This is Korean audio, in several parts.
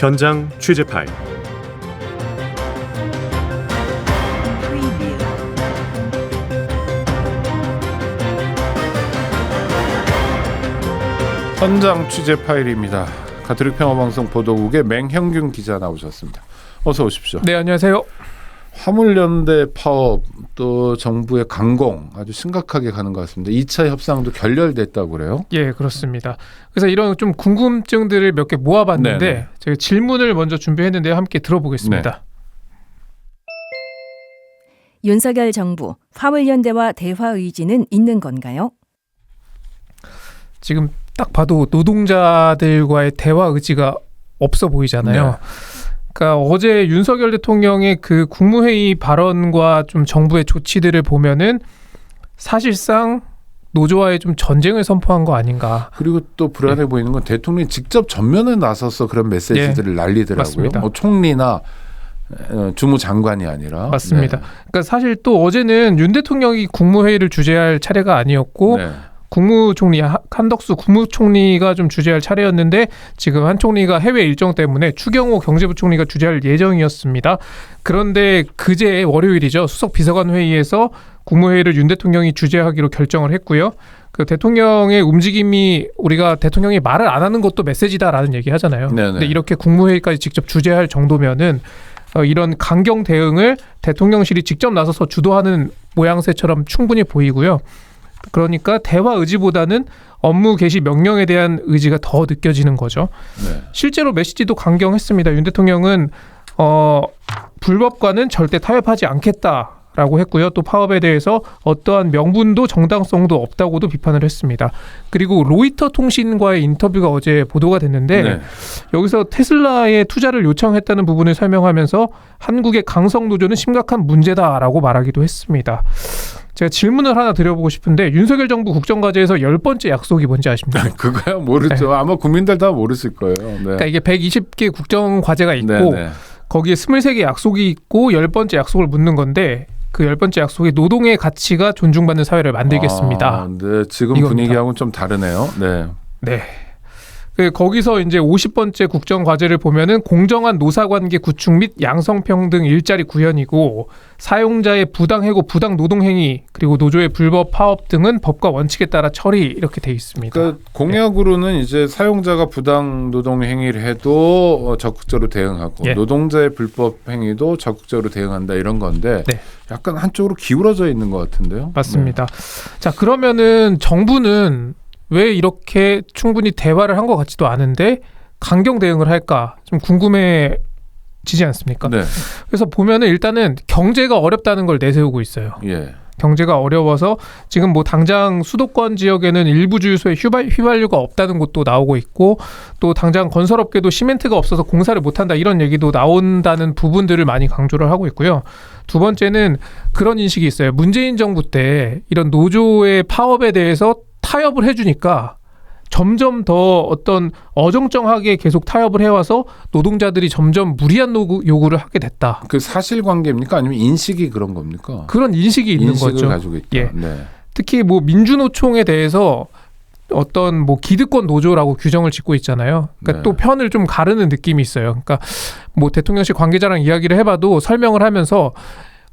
현장 취재 파일. 현장 취재 파일입니다. 가톨릭 평화방송 보도국의 맹형균 기자 나오셨습니다. 어서 오십시오. 네, 안녕하세요. 화물연대 파업 또 정부의 강공 아주 심각하게 가는 것 같습니다. 2차 협상도 결렬됐다고 그래요? 예, 그렇습니다. 그래서 이런 좀 궁금증들을 몇 개 모아봤는데 네네. 제가 질문을 먼저 준비했는데요. 함께 들어보겠습니다. 네. 윤석열 정부 화물연대와 대화 의지는 있는 건가요? 지금 딱 봐도 노동자들과의 대화 의지가 없어 보이잖아요. 네. 그러니까 어제 윤석열 대통령의 그 국무회의 발언과 좀 정부의 조치들을 보면은 사실상 노조와의 좀 전쟁을 선포한 거 아닌가. 그리고 또 불안해 보이는 건 대통령이 직접 전면에 나서서 그런 메시지들을 날리더라고요. 맞습니다. 뭐 총리나 주무장관이 아니라. 맞습니다. 네. 그러니까 사실 또 어제는 윤 대통령이 국무회의를 주재할 차례가 아니었고 네. 국무총리 한덕수 국무총리가 좀 주재할 차례였는데 지금 한 총리가 해외 일정 때문에 추경호 경제부총리가 주재할 예정이었습니다. 그런데 그제 월요일이죠. 수석 비서관 회의에서 국무회의를 윤 대통령이 주재하기로 결정을 했고요. 그 대통령의 움직임이 우리가 대통령이 말을 안 하는 것도 메시지다라는 얘기 하잖아요. 네네. 근데 이렇게 국무회의까지 직접 주재할 정도면은 이런 강경 대응을 대통령실이 직접 나서서 주도하는 모양새처럼 충분히 보이고요. 그러니까 대화 의지보다는 업무 개시 명령에 대한 의지가 더 느껴지는 거죠. 네. 실제로 메시지도 강경했습니다. 윤 대통령은 불법과는 절대 타협하지 않겠다라고 했고요. 또 파업에 대해서 어떠한 명분도 정당성도 없다고도 비판을 했습니다. 그리고 로이터 통신과의 인터뷰가 어제 보도가 됐는데 네. 여기서 테슬라에 투자를 요청했다는 부분을 설명하면서 한국의 강성 노조는 심각한 문제다라고 말하기도 했습니다. 제가 질문을 하나 드려보고 싶은데 윤석열 정부 국정과제에서 10번째 약속이 뭔지 아십니까? 그거야 모르죠. 네. 아마 국민들 다 모르실 거예요. 네. 그러니까 이게 120개 국정과제가 있고 네네. 거기에 23개 약속이 있고 10번째 약속을 묻는 건데 그 10번째 약속이 노동의 가치가 존중받는 사회를 만들겠습니다. 아, 네, 지금 이겁니다. 분위기하고는 좀 다르네요. 네. 네. 거기서 이제 50번째 국정과제를 보면은 공정한 노사관계 구축 및 양성평등 일자리 구현이고 사용자의 부당해고 부당 노동행위 그리고 노조의 불법 파업 등은 법과 원칙에 따라 처리 이렇게 돼 있습니다. 그러니까 공약으로는 이제 사용자가 부당 노동 행위를 해도 적극적으로 대응하고 예. 노동자의 불법 행위도 적극적으로 대응한다 이런 건데 네. 약간 한쪽으로 기울어져 있는 것 같은데요. 맞습니다. 자, 그러면은 정부는 왜 이렇게 충분히 대화를 한 것 같지도 않은데 강경 대응을 할까 좀 궁금해지지 않습니까? 네. 그래서 보면은 일단은 경제가 어렵다는 걸 내세우고 있어요. 예. 경제가 어려워서 지금 뭐 당장 수도권 지역에는 일부 주유소에 휘발유가 없다는 곳도 나오고 있고 또 당장 건설업계도 시멘트가 없어서 공사를 못한다 이런 얘기도 나온다는 부분들을 많이 강조를 하고 있고요. 두 번째는 그런 인식이 있어요. 문재인 정부 때 이런 노조의 파업에 대해서 타협을 해주니까 점점 더 어떤 어정쩡하게 계속 타협을 해와서 노동자들이 점점 무리한 요구를 하게 됐다. 그 사실관계입니까? 아니면 인식이 그런 겁니까? 그런 인식이 있는 인식을 거죠. 가지고 있다. 예. 네. 특히 뭐 민주노총에 대해서 어떤 뭐 기득권 노조라고 규정을 짓고 있잖아요. 그러니까 네. 또 편을 좀 가르는 느낌이 있어요. 그러니까 뭐 대통령실 관계자랑 이야기를 해봐도 설명을 하면서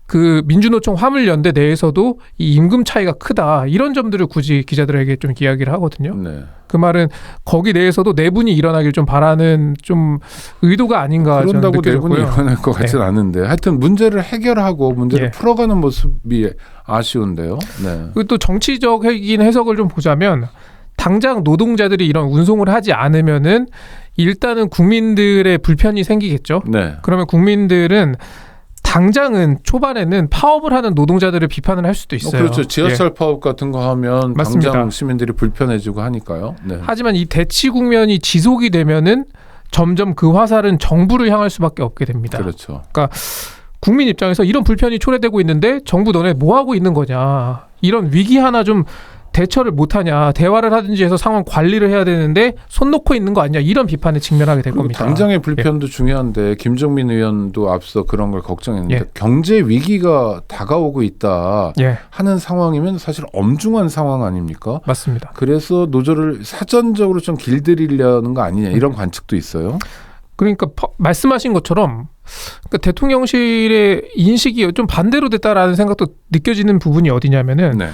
그 민주노총 화물연대 내에서도 이 임금 차이가 크다 이런 점들을 굳이 기자들에게 좀 이야기를 하거든요. 네. 그 말은 거기 내에서도 내분이 일어나길 좀 바라는 좀 의도가 아닌가 저는 그런다고 느껴졌고요. 내분이 일어날 것 같지는 않은데 하여튼 문제를 해결하고 문제를 예. 풀어가는 모습이 아쉬운데요. 네. 그리고 또 정치적인 해석을 좀 보자면 당장 노동자들이 이런 운송을 하지 않으면은 일단은 국민들의 불편이 생기겠죠. 네. 그러면 국민들은 당장은 초반에는 파업을 하는 노동자들을 비판을 할 수도 있어요. 그렇죠. 지하철 파업 같은 거 하면 맞습니다. 당장 시민들이 불편해지고 하니까요. 네. 하지만 이 대치 국면이 지속이 되면은 점점 그 화살은 정부를 향할 수밖에 없게 됩니다. 그렇죠. 국민 입장에서 이런 불편이 초래되고 있는데 정부 너네 뭐 하고 있는 거냐. 이런 위기 하나 좀 대처를 못하냐. 대화를 하든지 해서 상황 관리를 해야 되는데 손 놓고 있는 거 아니냐. 이런 비판에 직면하게 될 겁니다. 당장의 불편도 중요한데 김종민 의원도 앞서 그런 걸 걱정했는데 예. 경제 위기가 다가오고 있다 예, 하는 상황이면 사실 엄중한 상황 아닙니까? 맞습니다. 그래서 노조를 사전적으로 좀 길들이려는 거 아니냐 이런 관측도 있어요. 그러니까 말씀하신 것처럼 그러니까 대통령실의 인식이 좀 반대로 됐다라는 생각도 느껴지는 부분이 어디냐면은 네.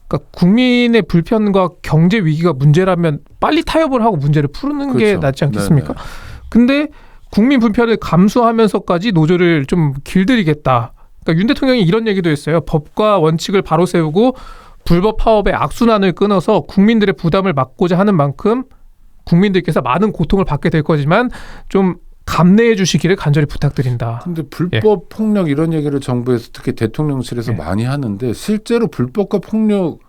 그러니까 국민의 불편과 경제 위기가 문제라면 빨리 타협을 하고 문제를 푸는 게 그렇죠. 낫지 않겠습니까? 네네. 근데 국민 불편을 감수하면서까지 노조를 좀 길들이겠다. 그러니까 윤 대통령이 이런 얘기도 했어요. 법과 원칙을 바로 세우고 불법 파업의 악순환을 끊어서 국민들의 부담을 막고자 하는 만큼 국민들께서 많은 고통을 받게 될 거지만 좀 감내해 주시기를 간절히 부탁드린다. 근데 불법 폭력 이런 얘기를 정부에서 특히 대통령실에서 많이 하는데 실제로 불법과 폭력은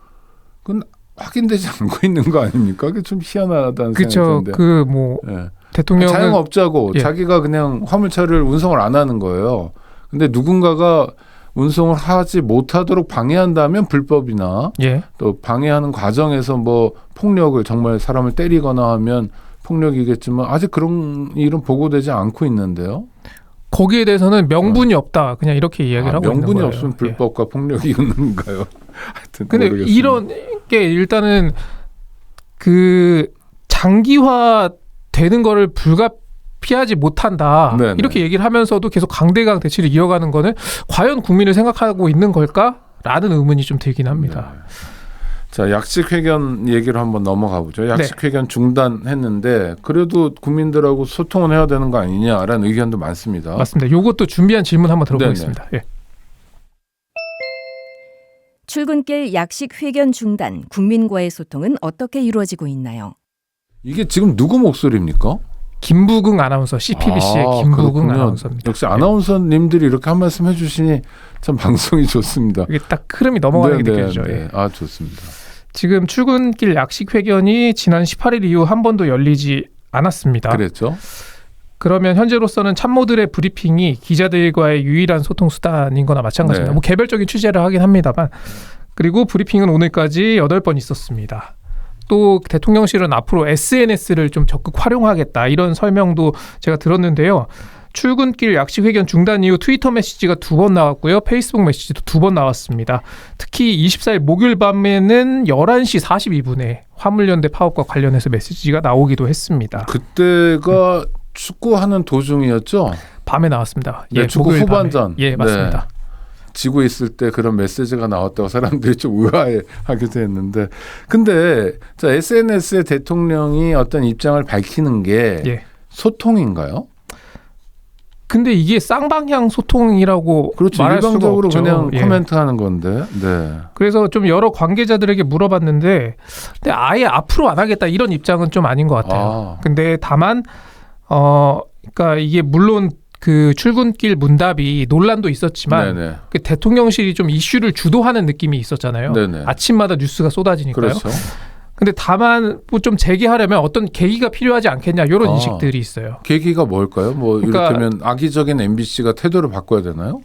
확인되지 않고 있는 거 아닙니까? 그게 좀 희한하다는 생각이 그렇죠. 드는데. 그 뭐 예. 대통령은 자영업자고 예. 자기가 그냥 화물차를 운송을 안 하는 거예요. 근데 누군가가 운송을 하지 못하도록 방해한다면 불법이나 예. 또 방해하는 과정에서 뭐 폭력을 정말 사람을 때리거나 하면 폭력이겠지만 아직 그런 일은 보고되지 않고 있는데요. 거기에 대해서는 명분이 없다. 그냥 이렇게 이야기를 하고 있는 명분이 거예요. 없으면 예. 불법과 폭력이 있는가요? 하여튼 근데 모르겠습니다. 이런 게 일단은 그 장기화 되는 거를 불가피하지 못한다. 네네. 이렇게 얘기를 하면서도 계속 강대강 대치를 이어가는 거는 과연 국민을 생각하고 있는 걸까라는 의문이 좀 들긴 합니다. 네. 자, 약식 회견 얘기로 한번 넘어가 보죠. 약식 회견 중단했는데 그래도 국민들하고 소통은 해야 되는 거 아니냐라는 의견도 많습니다. 맞습니다. 이것도 준비한 질문 한번 들어보겠습니다. 예. 출근길 약식 회견 중단, 국민과의 소통은 어떻게 이루어지고 있나요? 이게 지금 누구 목소리입니까? 김부긍 아나운서, CPBC의 김부긍 그렇군요. 아나운서입니다. 역시 아나운서님들이 이렇게 한 말씀 해주시니 참 방송이 좋습니다. 이게 딱 흐름이 넘어가는 게 느껴지죠. 예. 아, 좋습니다. 지금 출근길 약식 회견이 지난 18일 이후 한 번도 열리지 않았습니다. 그랬죠. 그러면 현재로서는 참모들의 브리핑이 기자들과의 유일한 소통 수단인 거나 마찬가지입니다. 네. 뭐 개별적인 취재를 하긴 합니다만. 그리고 브리핑은 오늘까지 8번 있었습니다. 또 대통령실은 앞으로 SNS를 좀 적극 활용하겠다 이런 설명도 제가 들었는데요. 출근길 약식 회견 중단 이후 트위터 메시지가 2번 나왔고요. 페이스북 메시지도 2번 나왔습니다. 특히 24일 목요일 밤에는 11시 42분에 화물연대 파업과 관련해서 메시지가 나오기도 했습니다. 그때가 축구하는 도중이었죠. 밤에 나왔습니다. 네, 축구 목요일 후반전. 밤에. 예, 맞습니다. 네. 지고 있을 때 그런 메시지가 나왔다고 사람들이 좀 의아해하기도 했는데, 근데 자, SNS에 대통령이 어떤 입장을 밝히는 게 예. 소통인가요? 근데 이게 쌍방향 소통이라고 그렇죠. 말할 수가 일방적으로 없죠. 그냥 예. 코멘트하는 건데. 네. 그래서 좀 여러 관계자들에게 물어봤는데, 근데 아예 앞으로 안 하겠다 이런 입장은 좀 아닌 것 같아요. 근데 다만 그러니까 이게 물론 그 출근길 문답이 논란도 있었지만 네네. 그 대통령실이 좀 이슈를 주도하는 느낌이 있었잖아요. 네네. 아침마다 뉴스가 쏟아지니까요. 그렇죠. 근데 다만 뭐 좀 재개하려면 어떤 계기가 필요하지 않겠냐 이런 인식들이 있어요. 계기가 뭘까요? 뭐 그러니까 이를테면 악의적인 MBC가 태도를 바꿔야 되나요?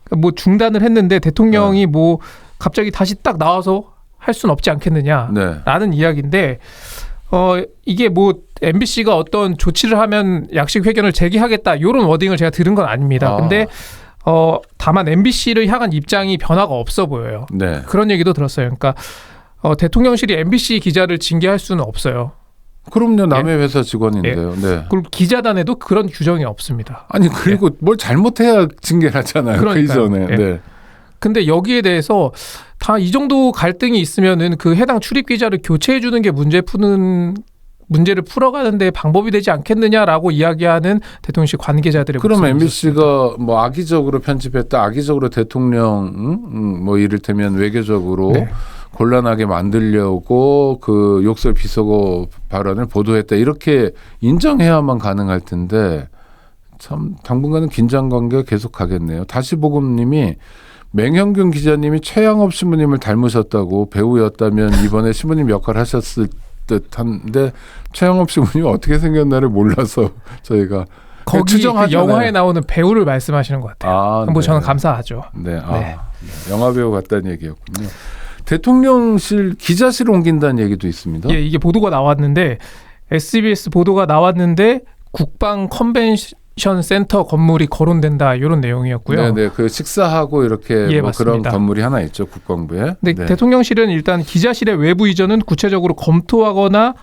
그러니까 뭐 중단을 했는데 대통령이 뭐 갑자기 다시 딱 나와서 할 수는 없지 않겠느냐라는 네. 이야기인데 이게 뭐 MBC가 어떤 조치를 하면 약식 회견을 재개하겠다 이런 워딩을 제가 들은 건 아닙니다. 근데 다만 MBC를 향한 입장이 변화가 없어 보여요. 네. 그런 얘기도 들었어요. 그러니까 대통령실이 MBC 기자를 징계할 수는 없어요. 그럼요. 남의 회사 직원인데요. 네. 그리고 기자단에도 그런 규정이 없습니다. 아니 그리고 뭘 잘못해야 징계를 하잖아요. 그 그러니까요. 이전에. 예. 네. 근데 여기에 대해서 다 이 정도 갈등이 있으면은 그 해당 출입 기자를 교체해 주는 게 문제를 풀어가는데 방법이 되지 않겠느냐라고 이야기하는 대통령실 관계자들의 그럼 목소리가 MBC가 뭐 악의적으로 편집했다, 악의적으로 대통령 뭐 이를테면 외교적으로 네. 곤란하게 만들려고 그 욕설 비속어 발언을 보도했다 이렇게 인정해야만 가능할 텐데 참 당분간은 긴장 관계가 계속 가겠네요. 다시보금님이 맹형균 기자님이 최양업 신부님을 닮으셨다고 배우였다면 이번에 신부님 역할 하셨을 듯한데 최양업 신부님이 어떻게 생겼나를 몰라서 저희가 거기 그 추정하잖아요. 영화에 나오는 배우를 말씀하시는 것 같아요. 뭐 네. 저는 감사하죠. 네, 네. 영화 배우 같다는 얘기였군요. 대통령실 기자실 옮긴다는 얘기도 있습니다. 예, 이게 보도가 나왔는데 SBS 보도가 나왔는데 국방 컨벤션 센터 건물이 거론된다 이런 내용이었고요. 네, 그 식사하고 이렇게 예, 뭐 그런 맞습니다. 건물이 하나 있죠 국방부에. 근데 네. 대통령실은 일단 기자실의 외부 이전은 구체적으로 검토하거나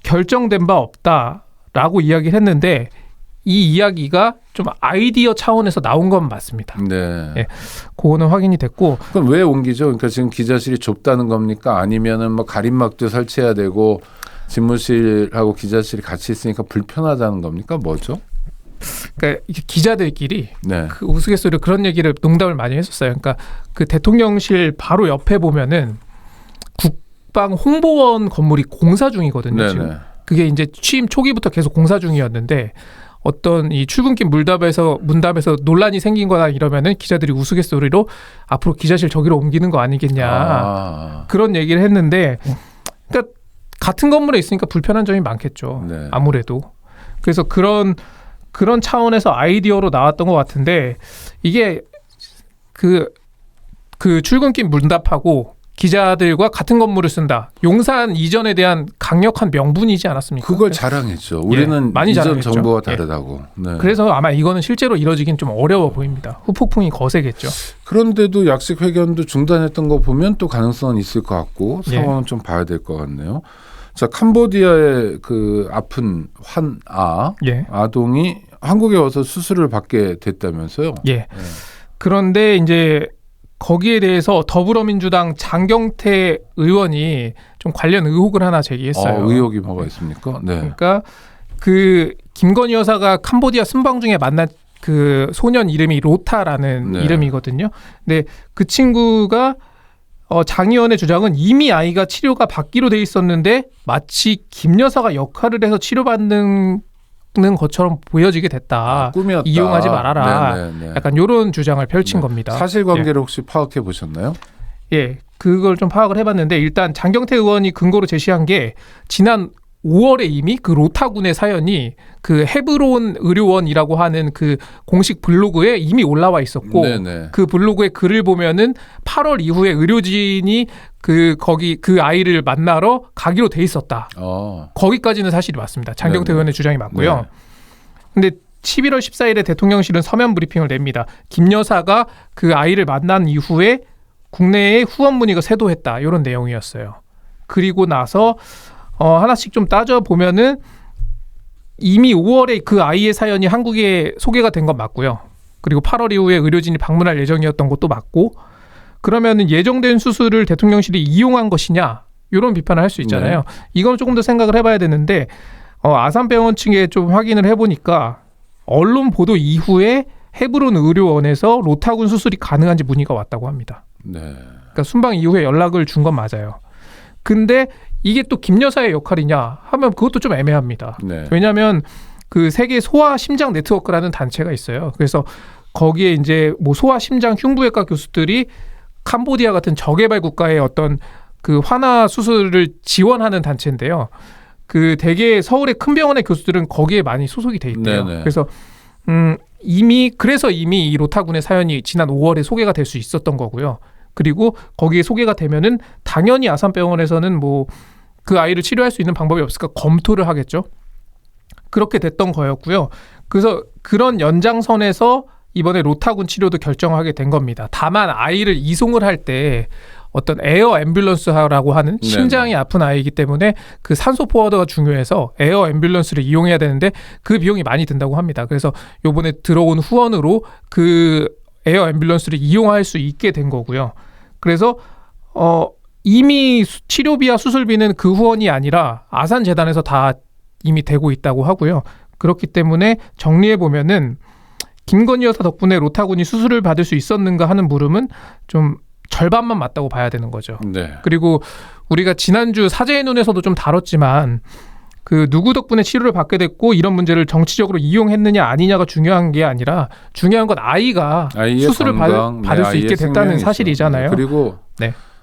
결정된 바 없다라고 이야기를 했는데 이 이야기가 좀 아이디어 차원에서 나온 건 맞습니다. 네. 예. 그거는 확인이 됐고. 그럼 왜 옮기죠? 그러니까 지금 기자실이 좁다는 겁니까? 아니면은 뭐 가림막도 설치해야 되고 집무실하고 기자실이 같이 있으니까 불편하다는 겁니까? 뭐죠? 그러니까 이게 기자들끼리 네. 그 우스갯소리로 그런 얘기를 농담을 많이 했었어요. 그러니까 그 대통령실 바로 옆에 보면은 국방 홍보원 건물이 공사 중이거든요. 네네. 지금 그게 이제 취임 초기부터 계속 공사 중이었는데 어떤 이 출근길 문답에서 논란이 생긴 거나 이러면은 기자들이 우스갯소리로 앞으로 기자실 저기로 옮기는 거 아니겠냐 그런 얘기를 했는데 그러니까 같은 건물에 있으니까 불편한 점이 많겠죠. 네. 아무래도 그래서 그런 차원에서 아이디어로 나왔던 것 같은데 이게 그 출근길 문답하고 기자들과 같은 건물을 쓴다. 용산 이전에 대한 강력한 명분이지 않았습니까? 그걸 자랑했죠. 우리는 많이 이전 자랑했죠. 정부와 다르다고. 네. 그래서 아마 이거는 실제로 이뤄지긴 좀 어려워 보입니다. 후폭풍이 거세겠죠. 그런데도 약식 회견도 중단했던 거 보면 또 가능성은 있을 것 같고 상황은 좀 봐야 될 것 같네요. 자, 캄보디아의 그 아픈 아동이 한국에 와서 수술을 받게 됐다면서요? 예. 그런데 이제 거기에 대해서 더불어민주당 장경태 의원이 좀 관련 의혹을 하나 제기했어요. 의혹이 뭐가 있습니까? 네. 그러니까 그 김건희 여사가 캄보디아 순방 중에 만난 그 소년 이름이 로타라는 이름이거든요. 근데 그 친구가 장 의원의 주장은 이미 아이가 치료가 받기로 돼 있었는데 마치 김 여사가 역할을 해서 치료받는 것처럼 보여지게 됐다. 꿈이었다. 이용하지 말아라. 약간 이런 주장을 펼친 겁니다. 사실관계를 혹시 파악해 보셨나요? 예, 그걸 좀 파악을 해봤는데 일단 장경태 의원이 근거로 제시한 게 지난 5월에 이미 그 로타군의 사연이 그 헤브론 의료원이라고 하는 그 공식 블로그에 이미 올라와 있었고 그 블로그의 글을 보면은 8월 이후에 의료진이 거기 그 아이를 만나러 가기로 돼 있었다. 거기까지는 사실이 맞습니다. 장경태 의원의 주장이 맞고요. 근데 11월 14일에 대통령실은 서면 브리핑을 냅니다. 김 여사가 그 아이를 만난 이후에 국내에 후원 문의가 쇄도했다. 이런 내용이었어요. 그리고 나서 하나씩 좀 따져보면은 이미 5월에 그 아이의 사연이 한국에 소개가 된 건 맞고요. 그리고 8월 이후에 의료진이 방문할 예정이었던 것도 맞고 그러면은 예정된 수술을 대통령실이 이용한 것이냐 이런 비판을 할 수 있잖아요. 이건 조금 더 생각을 해봐야 되는데 아산병원 측에 좀 확인을 해보니까 언론 보도 이후에 헤브론 의료원에서 로타군 수술이 가능한지 문의가 왔다고 합니다. 그러니까 순방 이후에 연락을 준 건 맞아요. 근데 이게 또 김 여사의 역할이냐 하면 그것도 좀 애매합니다. 왜냐하면 그 세계 소아 심장 네트워크라는 단체가 있어요. 그래서 거기에 이제 뭐 소아 심장 흉부외과 교수들이 캄보디아 같은 저개발 국가의 어떤 그 환아 수술을 지원하는 단체인데요. 그 대개 서울의 큰 병원의 교수들은 거기에 많이 소속이 돼 있대요. 그래서 이미 이 로타군의 사연이 지난 5월에 소개가 될 수 있었던 거고요. 그리고 거기에 소개가 되면은 당연히 아산병원에서는 뭐 그 아이를 치료할 수 있는 방법이 없을까 검토를 하겠죠. 그렇게 됐던 거였고요. 그래서 그런 연장선에서 이번에 로타군 치료도 결정하게 된 겁니다. 다만 아이를 이송을 할 때 어떤 에어 앰뷸런스라고 하는 심장이 아픈 아이이기 때문에 그 산소 포워드가 중요해서 에어 앰뷸런스를 이용해야 되는데 그 비용이 많이 든다고 합니다. 그래서 이번에 들어온 후원으로 그 에어 앰뷸런스를 이용할 수 있게 된 거고요. 그래서 이미 치료비와 수술비는 그 후원이 아니라 아산재단에서 다 이미 되고 있다고 하고요. 그렇기 때문에 정리해 보면은 김건희 여사 덕분에 로타군이 수술을 받을 수 있었는가 하는 물음은 좀 절반만 맞다고 봐야 되는 거죠. 그리고 우리가 지난주 사제의 눈에서도 좀 다뤘지만 그 누구 덕분에 치료를 받게 됐고 이런 문제를 정치적으로 이용했느냐 아니냐가 중요한 게 아니라 중요한 건 아이가 수술을 받을 수 있게 됐다는 사실이잖아요. 그리고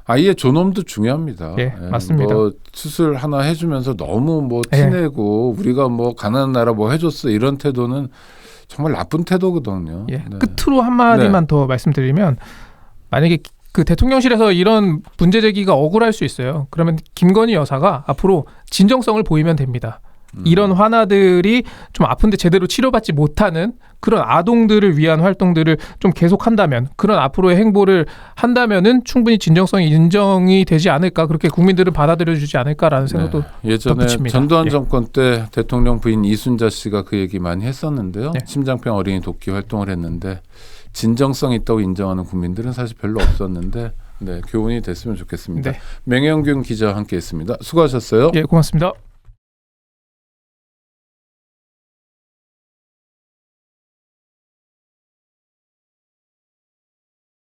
아이의 존엄도 중요합니다. 맞습니다. 뭐 수술 하나 해주면서 너무 뭐 티내고 우리가 뭐 가난한 나라 뭐 해줬어 이런 태도는 정말 나쁜 태도거든요. 끝으로 한마디만 더 말씀드리면 만약에 그 대통령실에서 이런 문제 제기가 억울할 수 있어요. 그러면 김건희 여사가 앞으로 진정성을 보이면 됩니다. 이런 환아들이 좀 아픈데 제대로 치료받지 못하는 그런 아동들을 위한 활동들을 좀 계속한다면 그런 앞으로의 행보를 한다면은 충분히 진정성이 인정이 되지 않을까 그렇게 국민들은 받아들여주지 않을까라는 생각도 예전에 덧붙입니다. 전두환 예. 정권 때 대통령 부인 이순자 씨가 그 얘기 많이 했었는데요. 네. 심장병 어린이 돕기 활동을 했는데 진정성 있다고 인정하는 국민들은 사실 별로 없었는데 교훈이 됐으면 좋겠습니다. 네. 맹영균 기자와 함께했습니다. 수고하셨어요. 예, 고맙습니다.